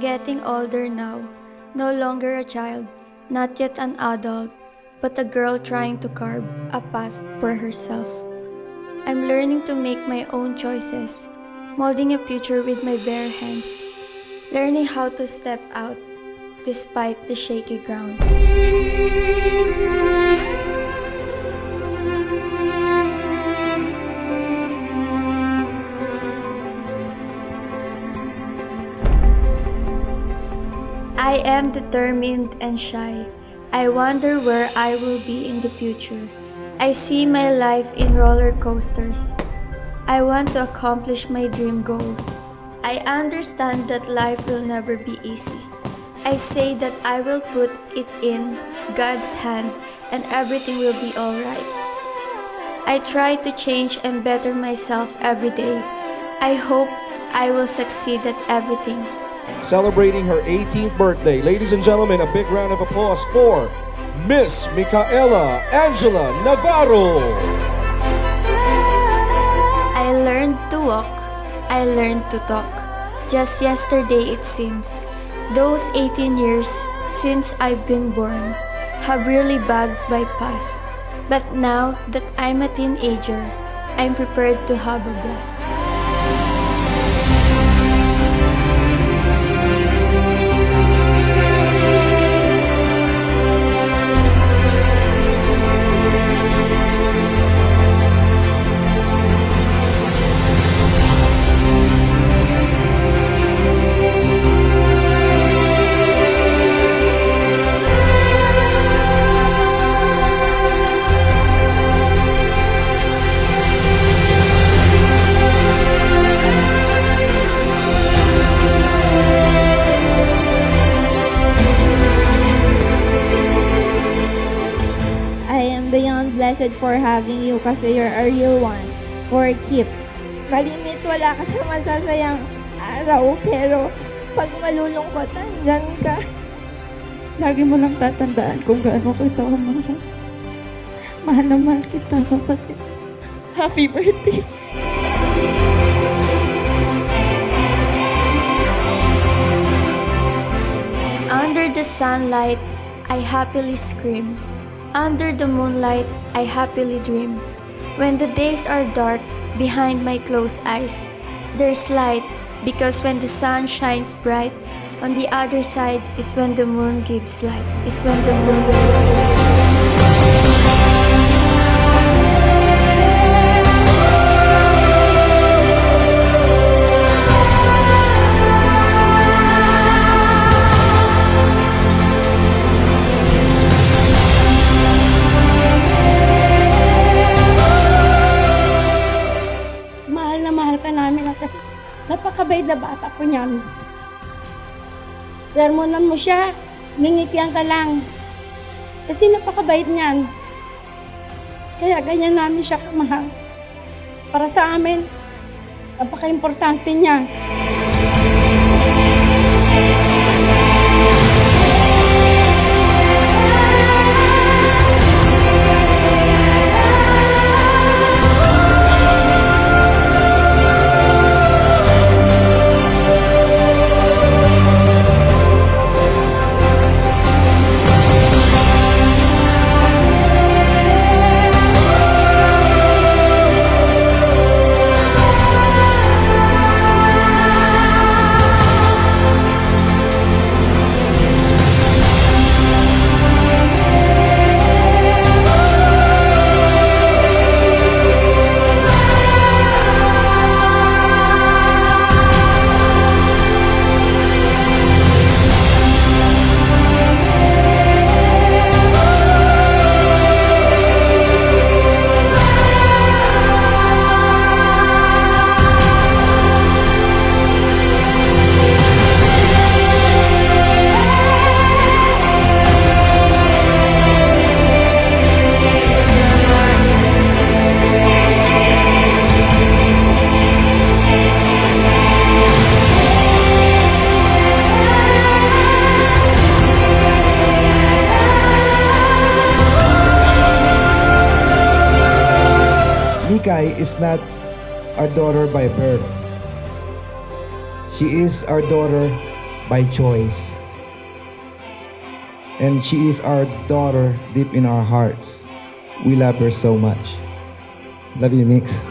getting older now, no longer a child, not yet an adult, but a girl trying to carve a path for herself. I'm learning to make my own choices, molding a future with my bare hands, learning how to step out despite the shaky ground. I am determined and shy. I wonder where I will be in the future. I see my life in roller coasters. I want to accomplish my dream goals. I understand that life will never be easy. I say that I will put it in God's hand and everything will be alright. I try to change and better myself every day. I hope I will succeed at everything. Celebrating her 18th birthday. Ladies and gentlemen, a big round of applause for Miss Michaela Angela Navarro. I learned to walk. I learned to talk. Just yesterday it seems. Those 18 years since I've been born have really buzzed by past. But now that I'm a teenager, I'm prepared to have a blast. Beyond blessed for having you kasi you're a real one. For keep. Malimit, wala ka sa masasayang araw, pero pag malulungkot, andyan ka. Lagi mo lang tatandaan kung gaano kita kamahal. Mahal na mahal kita, kapatid. Happy birthday! Under the sunlight, I happily scream. Under the moonlight, I happily dream. When the days are dark, behind my closed eyes, there's light, because when the sun shines bright, on the other side is when the moon gives light, is when the moon gives light. Kasi napakabait na bata po niyan. Sermonan mo siya, ningitian ka lang. Kasi napakabait niyan. Kaya ganyan namin siya kamahal. Para sa amin, napaka-importante niya. Mikay is not our daughter by birth. She is our daughter by choice. And she is our daughter deep in our hearts. We love her so much. Love you, Mix.